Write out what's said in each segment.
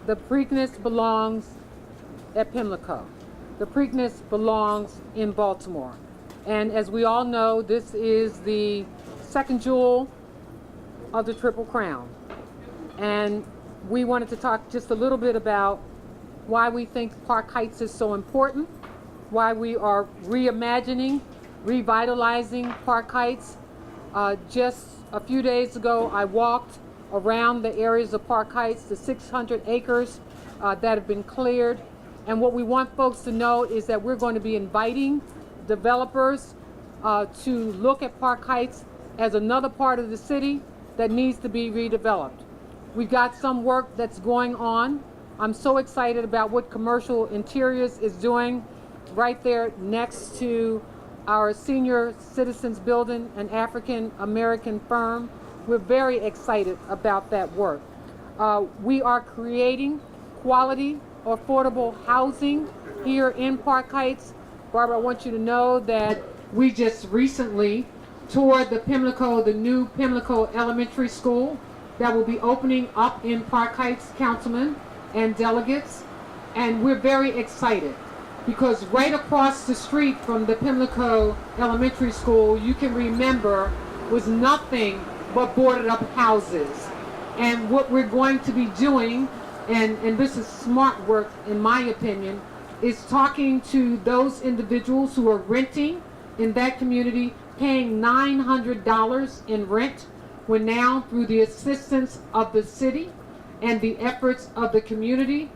the Preakness belongs at Pimlico. The Preakness belongs in Baltimore. And as we all know, this is the second jewel of the Triple Crown. And we wanted to talk just a little bit about why we think Park Heights is so important, why we are reimagining, revitalizing Park Heights. Just a few days ago, I walked around the areas of Park Heights, the 600 acres that have been cleared. And what we want folks to know is that we're going to be inviting developers to look at Park Heights as another part of the city that needs to be redeveloped. We've got some work that's going on. I'm so excited about what Commercial Interiors is doing right there next to our senior citizens building, an African American firm. We're very excited about that work. We are creating quality, affordable housing here in Park Heights. Barbara, I want you to know that we just recently toured the new Pimlico Elementary School that will be opening up in Park Heights, councilmen and delegates. And we're very excited because right across the street from the Pimlico Elementary School, you can remember, was nothing but boarded up houses. And what we're going to be doing, and this is smart work in my opinion, is talking to those individuals who are renting in that community, paying $900 in rent, when now through the assistance of the city and the efforts of the community,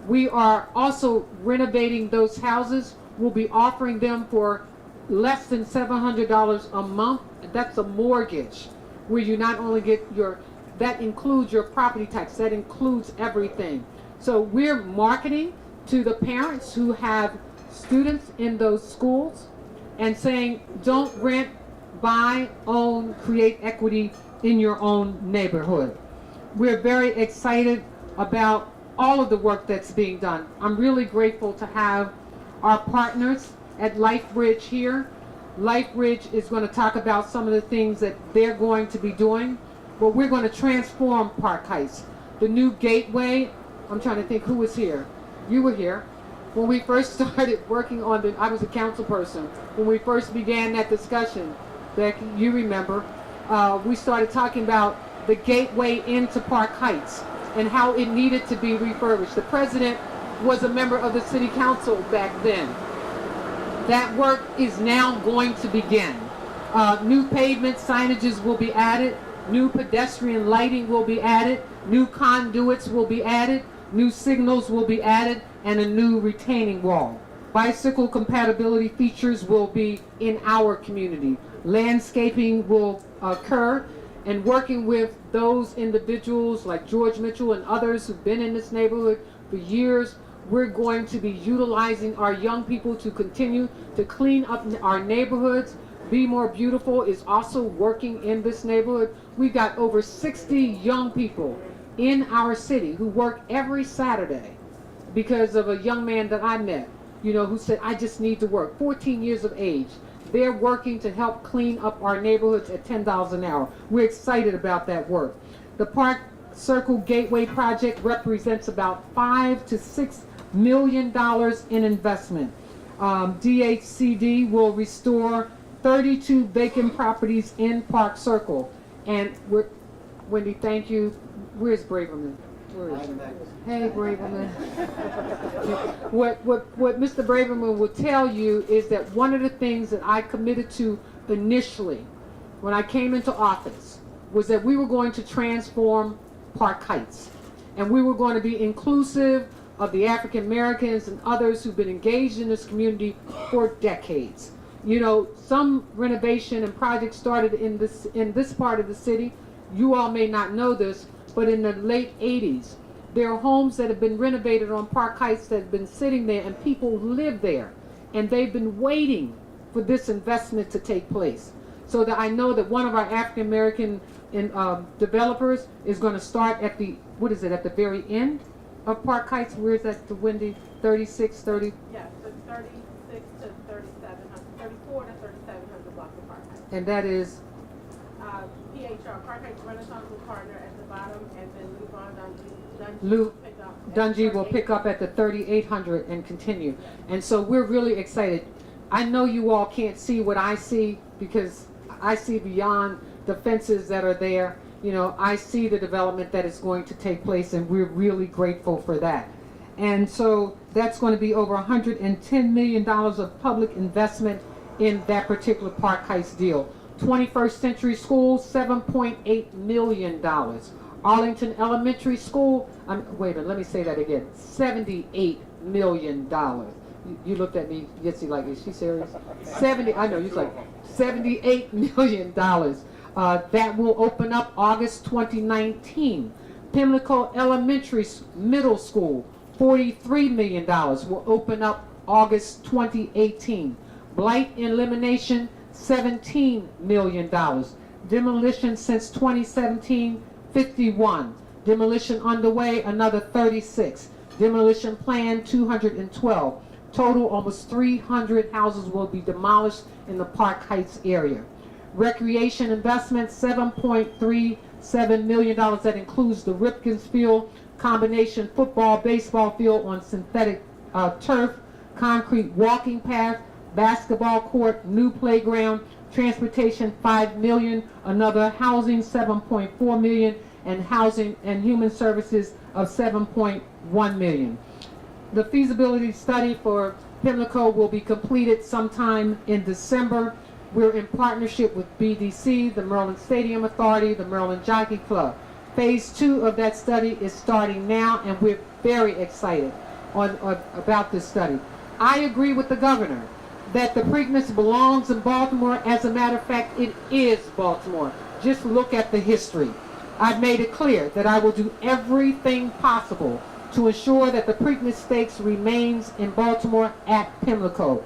we are also renovating those houses. We'll be offering them for less than $700 a month. That's a mortgage where you not only get that includes your property tax, that includes everything. So we're marketing to the parents who have students in those schools and saying, don't rent, buy, own, create equity in your own neighborhood. We're very excited about all of the work that's being done. I'm really grateful to have our partners at LifeBridge here. LifeBridge is going to talk about some of the things that they're going to be doing, but we're going to transform Park Heights. The new gateway, I'm trying to think who was here. You were here. When we first started working on I was a council person. When we first began that discussion, Becky, you remember, we started talking about the gateway into Park Heights and how it needed to be refurbished. The president was a member of the city council back then. That work is now going to begin. New pavement signages will be added, new pedestrian lighting will be added, new conduits will be added, new signals will be added, and a new retaining wall. Bicycle compatibility features will be in our community. Landscaping will occur, and working with those individuals like George Mitchell and others who've been in this neighborhood for years, we're going to be utilizing our young people to continue to clean up our neighborhoods. Be More Beautiful is also working in this neighborhood. We've got over 60 young people in our city who work every Saturday because of a young man that I met, who said, I just need to work, 14 years of age. They're working to help clean up our neighborhoods at $10 an hour. We're excited about that work. The Park Circle Gateway project represents about $5 to $6 million in investment. DHCD will restore 32 vacant properties in Park Circle. And Wendy, thank you. Where's Braverman? Where is he? Hey, Braverman. What Mr. Braverman will tell you is that one of the things that I committed to initially when I came into office was that we were going to transform Park Heights. And we were going to be inclusive of the African Americans and others who've been engaged in this community for decades. Some renovation and projects started in this part of the city. You all may not know this, but in the late 80s, there are homes that have been renovated on Park Heights that have been sitting there, and people live there, and they've been waiting for this investment to take place. So that I know that one of our African American developers is going to start at the very end of Park Heights. Where is that, the Wendy? 36, 30? Yes, so 36 to 3700, 34 to 3700 blocks of Park Heights. And that is? PHR, Park Heights Renaissance will partner at the bottom, and then Lou Von Dungy Lou. pick up Dungy will pick up at the 3,800 and continue. And so we're really excited. I know you all can't see what I see because I see beyond the fences that are there. You know, I see the development that is going to take place, and we're really grateful for that. And so that's going to be over $110 million of public investment in that particular Park Heights deal. 21st Century School, $7.8 million. Arlington Elementary School, wait a minute, let me say that again, $78 million. You looked at me, Yitzi, like, is she serious? I know, you're like, $78 million. That will open up August 2019. Pimlico Elementary Middle School, $43 million, will open up August 2018. Blight elimination, $17 million. Demolition since 2017, 51. Demolition underway, another 36. Demolition plan, 212. Total, almost 300 houses will be demolished in the Park Heights area. Recreation investment, $7.37 million. That includes the Ripkins Field, combination football, baseball field on synthetic turf, concrete walking path, basketball court, new playground, transportation, $5 million, another housing, $7.4 million, and housing and human services of $7.1 million. The feasibility study for Pimlico will be completed sometime in December. We're in partnership with BDC, the Maryland Stadium Authority, the Maryland Jockey Club. Phase 2 of that study is starting now, and we're very excited about this study. I agree with the governor that the Preakness belongs in Baltimore. As a matter of fact, it is Baltimore. Just look at the history. I've made it clear that I will do everything possible to ensure that the Preakness Stakes remains in Baltimore at Pimlico.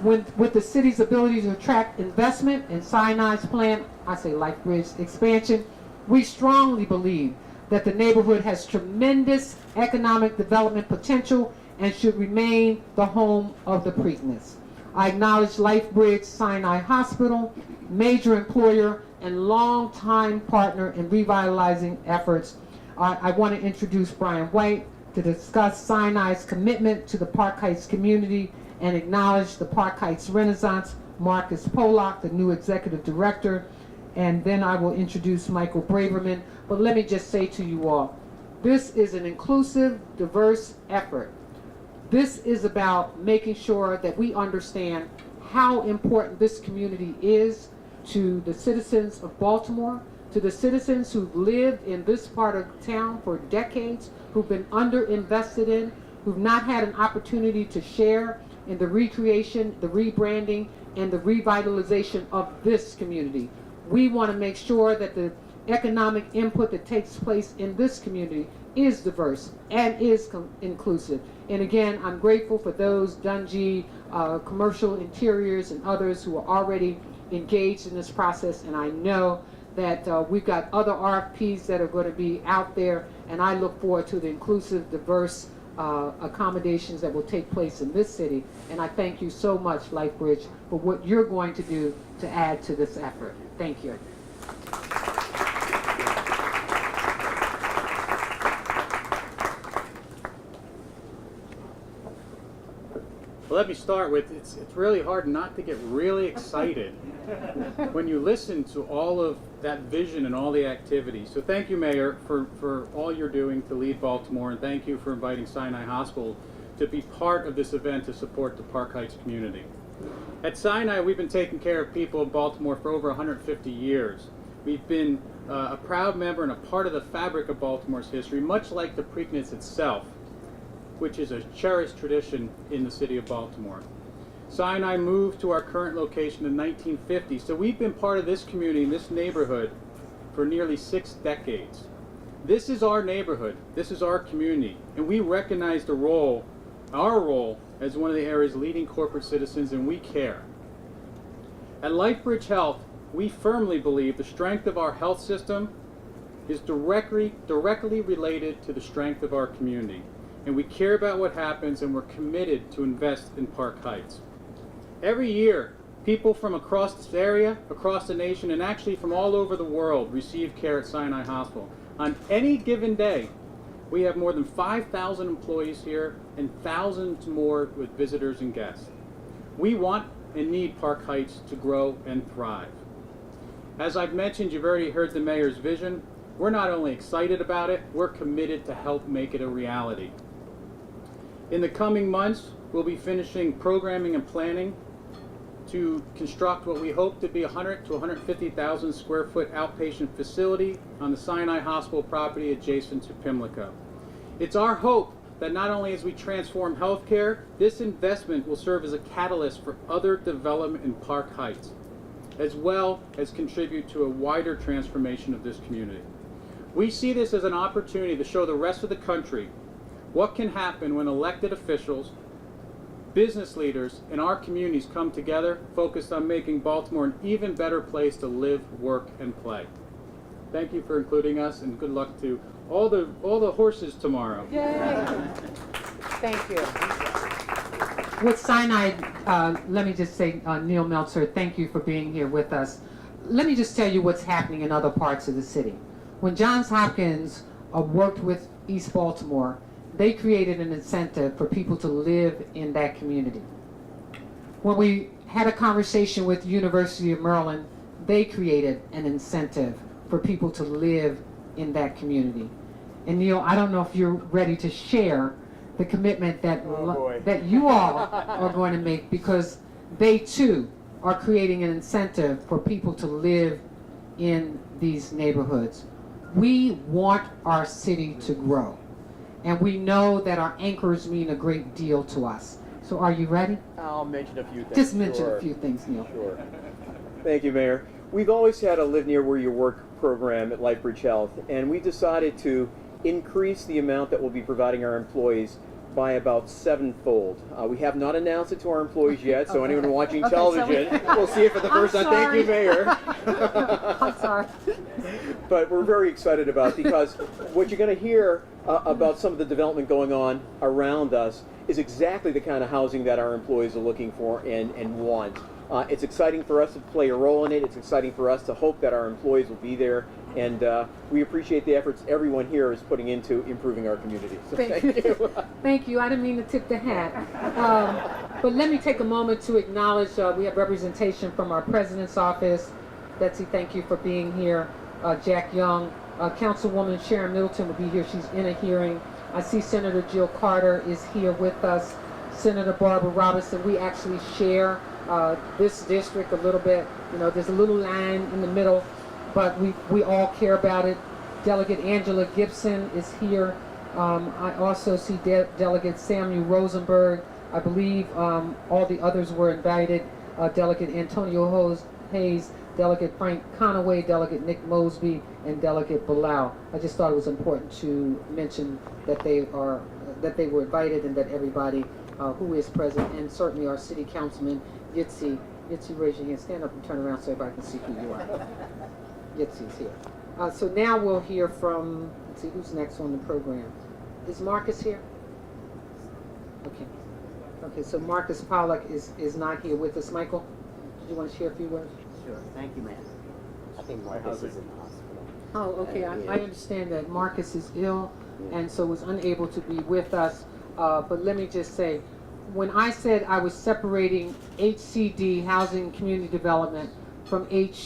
With the city's ability to attract investment in Sinai's plan, I say LifeBridge expansion, we strongly believe that the neighborhood has tremendous economic development potential and should remain the home of the Preakness. I acknowledge LifeBridge Sinai Hospital, major employer and longtime partner in revitalizing efforts. I want to introduce Brian White to discuss Sinai's commitment to the Park Heights community and acknowledge the Park Heights Renaissance, Marcus Pollock, the new executive director, and then I will introduce Michael Braverman. But let me just say to you all, this is an inclusive, diverse effort. This is about making sure that we understand how important this community is to the citizens of Baltimore, to the citizens who've lived in this part of town for decades, who've been underinvested in, who've not had an opportunity to share in the recreation, the rebranding, and the revitalization of this community. We want to make sure that the economic input that takes place in this community is diverse and is inclusive. And again, I'm grateful for those, Dungy, Commercial Interiors, and others who are already engaged in this process. And I know that we've got other RFPs that are going to be out there, and I look forward to the inclusive, diverse accommodations that will take place in this city. And I thank you so much, LifeBridge, for what you're going to do to add to this effort. Thank you. Well, let me start with, it's really hard not to get really excited when you listen to all of that vision and all the activities. So thank you, Mayor, for all you're doing to lead Baltimore, and thank you for inviting Sinai Hospital to be part of this event to support the Park Heights community. At Sinai, we've been taking care of people in Baltimore for over 150 years. We've been a proud member and a part of the fabric of Baltimore's history, much like the Preakness itself, which is a cherished tradition in the city of Baltimore. Sinai moved to our current location in 1950, so we've been part of this community, this neighborhood, for nearly 6 decades. This is our neighborhood, this is our community, and we recognize the role, our role, as one of the area's leading corporate citizens, and we care. At LifeBridge Health, we firmly believe the strength of our health system is directly related to the strength of our community. And we care about what happens, and we're committed to invest in Park Heights. Every year, people from across this area, across the nation, and actually from all over the world receive care at Sinai Hospital. On any given day, We have more than 5,000 employees here and thousands more with visitors and guests. We want and need Park Heights to grow and thrive. As I've mentioned, you've already heard the mayor's vision. We're not only excited about it, we're committed to help make it a reality. In the coming months, we'll be finishing programming and planning to construct what we hope to be 100 to 150,000 square foot outpatient facility on the Sinai Hospital property adjacent to Pimlico. It's our hope that not only as we transform healthcare, this investment will serve as a catalyst for other development in Park Heights, as well as contribute to a wider transformation of this community. We see this as an opportunity to show the rest of the country what can happen when elected officials, business leaders, and our communities come together, focused on making Baltimore an even better place to live, work, and play. Thank you for including us, and good luck to all the horses tomorrow. Yay! Thank you. With Sinai, let me just say, Neil Meltzer, thank you for being here with us. Let me just tell you what's happening in other parts of the city. When Johns Hopkins worked with East Baltimore, they created an incentive for people to live in that community. When we had a conversation with University of Maryland, they created an incentive for people to live in that community. And Neil, I don't know if you're ready to share the commitment that that you all are going to make, because they too are creating an incentive for people to live in these neighborhoods. We want our city to grow, and we know that our anchors mean a great deal to us. So are you ready? I'll mention a few things. Just mention Sure. a few things, Neil. Sure. Thank you, Mayor. We've always had a Live Near Where You Work program at LifeBridge Health, and we decided to increase the amount that we'll be providing our employees by about 7-fold. We have not announced it to our employees yet, so Okay. anyone watching Okay, so television will see it for the first I'm time. Thank you, sorry. Mayor. I'm sorry. But we're very excited about it, because what you're going to hear about some of the development going on around us is exactly the kind of housing that our employees are looking for and want. It's exciting for us to play a role in it. It's exciting for us to hope that our employees will be there, and we appreciate the efforts everyone here is putting into improving our community. So thank you. Thank you. I didn't mean to tip the hat. But let me take a moment to acknowledge we have representation from our President's office. Betsy, thank you for being here. Jack Young. Councilwoman Sharon Middleton will be here. She's in a hearing. I see Senator Jill Carter is here with us. Senator Barbara Robinson. We actually share this district a little bit. You know, there's a little line in the middle, but we all care about it. Delegate Angela Gibson is here. I also see Delegate Samuel Rosenberg. I believe all the others were invited. Delegate Antonio Hayes, Delegate Frank Conaway, Delegate Nick Mosby, and Delegate Bilal. I just thought it was important to mention that they were invited, and that everybody who is present, and certainly our City Councilman Yitzi, raise your hand, stand up and turn around so everybody can see who you are. Yitzi's here. So now we'll hear from, let's see, who's next on the program. Is Marcus here? Okay. Okay, so Marcus Pollock is not here with us. Michael, do you want to share a few words? Sure. Thank you, ma'am. I think Marcus is in the hospital. Oh, okay. I understand that Marcus is ill and so was unable to be with us. But let me just say, when I said I was separating HCD, Housing and Community Development, from HUD,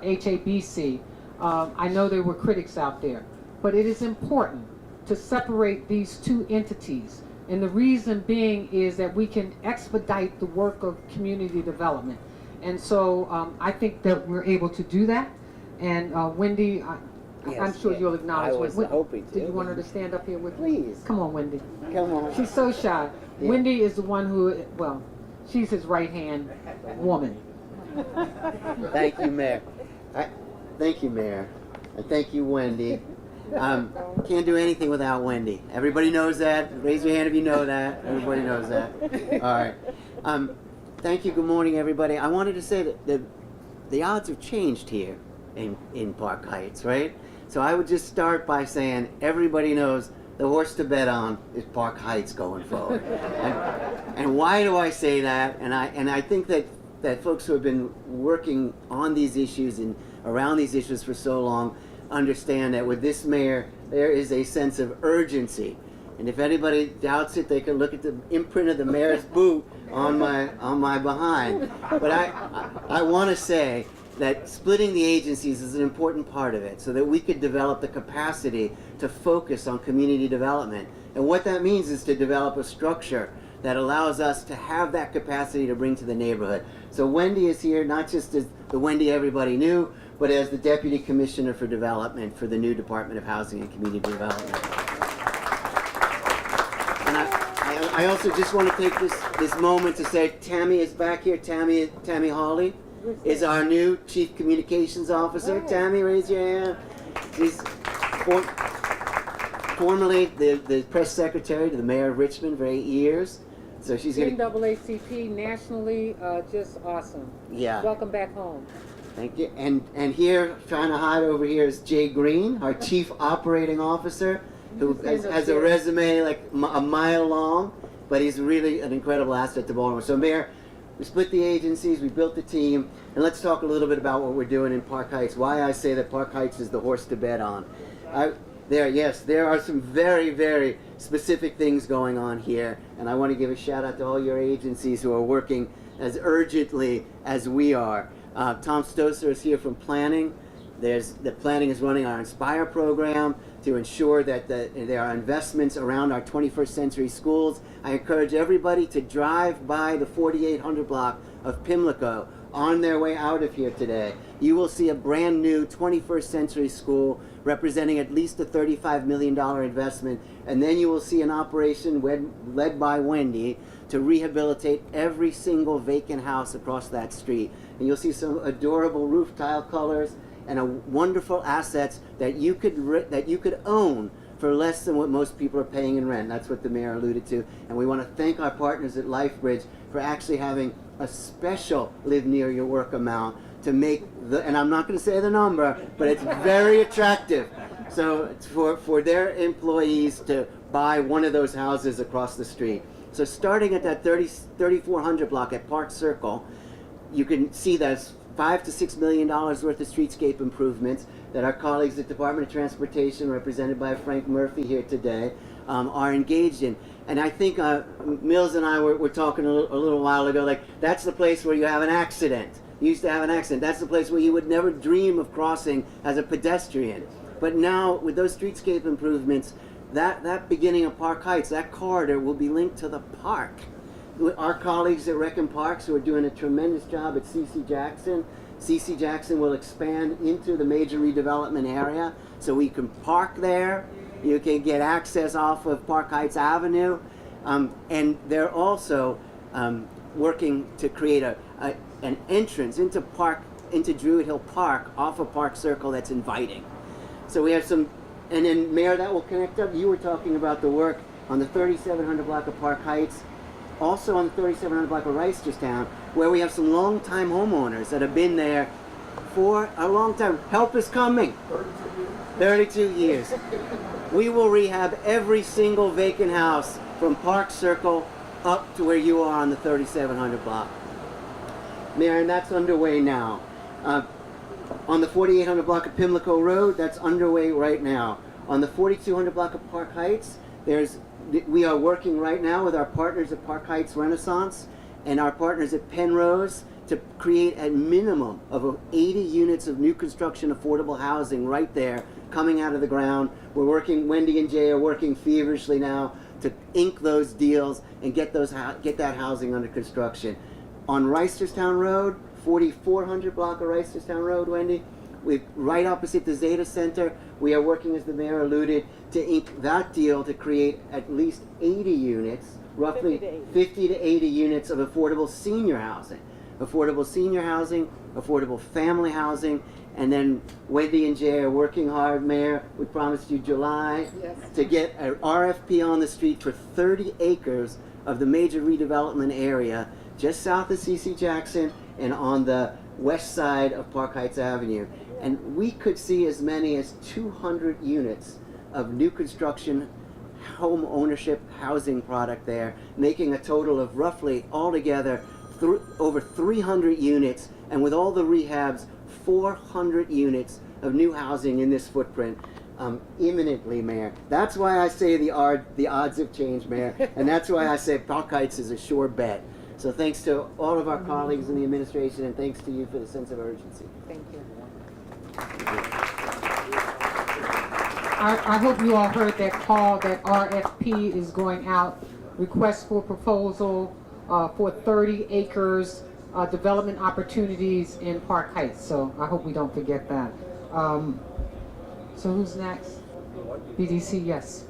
HABC, I know there were critics out there, but it is important to separate these two entities. And the reason being is that we can expedite the work of community development. And so I think that we're able to do that. And Wendy, I'm sure you'll acknowledge. I was hoping to. Did you want her to stand up here with me? Please. Come on, Wendy. Come on. She's so shy. Yeah. Wendy is the one who, well, she's his right-hand woman. Thank you, Mayor. Thank you, Mayor. And thank you, Wendy. Can't do anything without Wendy. Everybody knows that. Raise your hand if you know that. Everybody knows that. All right. Thank you. Good morning, everybody. I wanted to say that the odds have changed here in Park Heights, right? So I would just start by saying everybody knows the horse to bet on is Park Heights going forward. And why do I say that? And I think that folks who have been working on these issues and around these issues for so long understand that with this mayor, there is a sense of urgency. And if anybody doubts it, they can look at the imprint of the mayor's boot on my behind. But I want to say that splitting the agencies is an important part of it, so that we could develop the capacity to focus on community development. And what that means is to develop a structure that allows us to have that capacity to bring to the neighborhood. So Wendy is here not just as the Wendy everybody knew, but as the Deputy Commissioner for Development for the new Department of Housing and Community Development. And I also just want to take this moment to say Tammy is back here. Tammy Hawley is our new Chief Communications Officer. Right. Tammy, raise your hand. She's formerly the press secretary to the mayor of Richmond for 8 years. So she's going to... NAACP nationally, just awesome. Yeah. Welcome back home. Thank you. And here, trying to hide over here, is Jay Green, our Chief Operating Officer, who has a resume like a mile long, but he's really an incredible asset to Baltimore. So Mayor, we split the agencies, we built the team, and let's talk a little bit about what we're doing in Park Heights, why I say that Park Heights is the horse to bet on. There are some very, very specific things going on here, and I want to give a shout out to all your agencies who are working as urgently as we are. Tom Stoser is here from planning. The planning is running our Inspire program to ensure that there are investments around our 21st century schools. I encourage everybody to drive by the 4800 block of Pimlico on their way out of here today. You will see a brand new 21st century school representing at least a $35 million investment, and then you will see an operation led by Wendy to rehabilitate every single vacant house across that street. And you'll see some adorable roof tile colors and a wonderful assets that you could own for less than what most people are paying in rent. That's what the mayor alluded to. And we want to thank our partners at LifeBridge for actually having a special live near your work amount to make and I'm not going to say the number, but it's very attractive. So it's for their employees to buy one of those houses across the street. So starting at that 3400 block at Park Circle, you can see that's $5 to $6 million worth of streetscape improvements that our colleagues at Department of Transportation, represented by Frank Murphy here today, are engaged in. And I think Mills and I were talking a little while ago, like that's the place where you have an accident. You used to have an accident. That's the place where you would never dream of crossing as a pedestrian. But now, with those streetscape improvements, that beginning of Park Heights, that corridor will be linked to the park. Our colleagues at Rec and Parks, who are doing a tremendous job at C.C. Jackson. C.C. Jackson will expand into the major redevelopment area, so we can park there. You can get access off of Park Heights Avenue. And they're also working to create an entrance into Druid Hill Park off of Park Circle that's inviting. So we have some, and then Mayor, that will connect up. You were talking about the work on the 3700 block of Park Heights, also on the 3700 block of Reisterstown, where we have some long-time homeowners that have been there for a long time. Help is coming. 32 years. We will rehab every single vacant house from Park Circle up to where you are on the 3700 block. Mayor, and that's underway now. On the 4800 block of Pimlico Road, that's underway right now. On the 4200 block of Park Heights, we are working right now with our partners at Park Heights Renaissance and our partners at Penrose to create a minimum of 80 units of new construction affordable housing right there coming out of the ground. We're working, Wendy and Jay are working feverishly now to ink those deals and get that housing under construction. On Reisterstown Road, 4400 block of Reisterstown Road, Wendy, right opposite the Zeta Center, we are working, as the mayor alluded, to ink that deal to create at least 80 units, roughly 50 to 80 units of affordable senior housing. Affordable senior housing, affordable family housing, and then Wendy and Jay are working hard, Mayor. We promised you July to get an RFP on the street for 30 acres of the major redevelopment area just south of C.C. Jackson and on the west side of Park Heights Avenue. And we could see as many as 200 units of new construction home ownership housing product there, making a total of roughly altogether over 300 units, and with all the rehabs, 400 units of new housing in this footprint. imminently, Mayor. That's why I say the odds have changed, Mayor, and that's why I say Park Heights is a sure bet. So thanks to all of our colleagues in the administration, and thanks to you for the sense of urgency. Thank you. I hope you all heard that call. That RFP is going out. Request for proposal for 30 acres development opportunities in Park Heights. So I hope we don't forget that. So who's next? BDC, yes.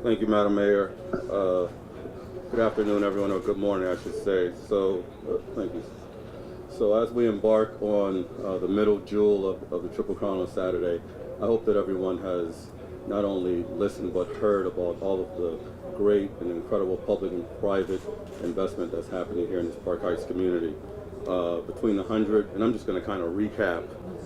Thank you, Madam Mayor. Good afternoon, everyone, or good morning, I should say. So, thank you. So, as we embark on the middle jewel of the Triple Crown on Saturday, I hope that everyone has not only listened but heard about all of the great and incredible public and private investment that's happening here in this Park Heights community. Between the 100, and I'm just going to kind of recap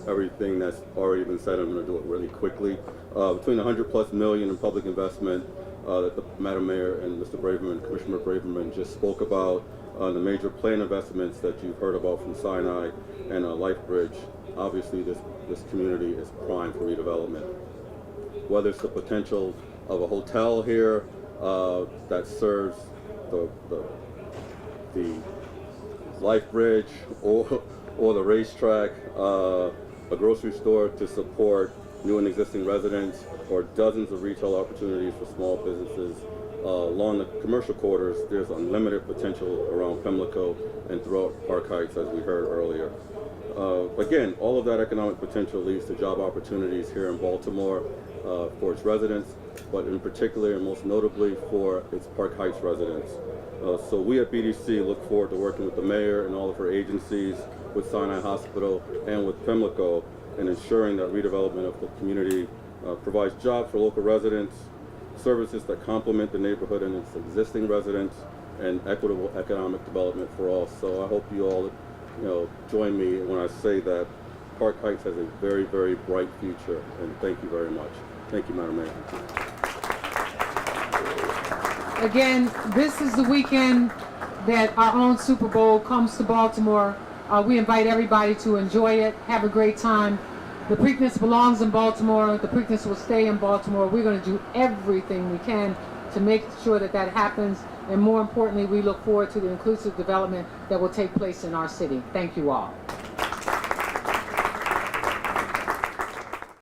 everything that's already been said. I'm going to do it really quickly. Between the $100+ million in public investment that the Madam Mayor and Mr. Braverman, Commissioner Braverman just spoke about, the major plan investments that you've heard about from Sinai and LifeBridge, obviously this community is primed for redevelopment. Whether it's the potential of a hotel here that serves the LifeBridge or the racetrack, a grocery store to support new and existing residents, or dozens of retail opportunities for small businesses. Along the commercial quarters, there's unlimited potential around Pimlico and throughout Park Heights, as we heard earlier. Again, all of that economic potential leads to job opportunities here in Baltimore for its residents, but in particular and most notably for its Park Heights residents. So we at BDC look forward to working with the mayor and all of her agencies, with Sinai Hospital and with Pimlico, in ensuring that redevelopment of the community provides jobs for local residents, services that complement the neighborhood and its existing residents, and equitable economic development for all. So I hope you all, join me when I say that Park Heights has a very, very bright future. And thank you very much. Thank you, Madam Mayor. Again, this is the weekend that our own Super Bowl comes to Baltimore. We invite everybody to enjoy it, have a great time. The Preakness belongs in Baltimore. The Preakness will stay in Baltimore. We're going to do everything we can to make sure that that happens. And more importantly, we look forward to the inclusive development that will take place in our city. Thank you all.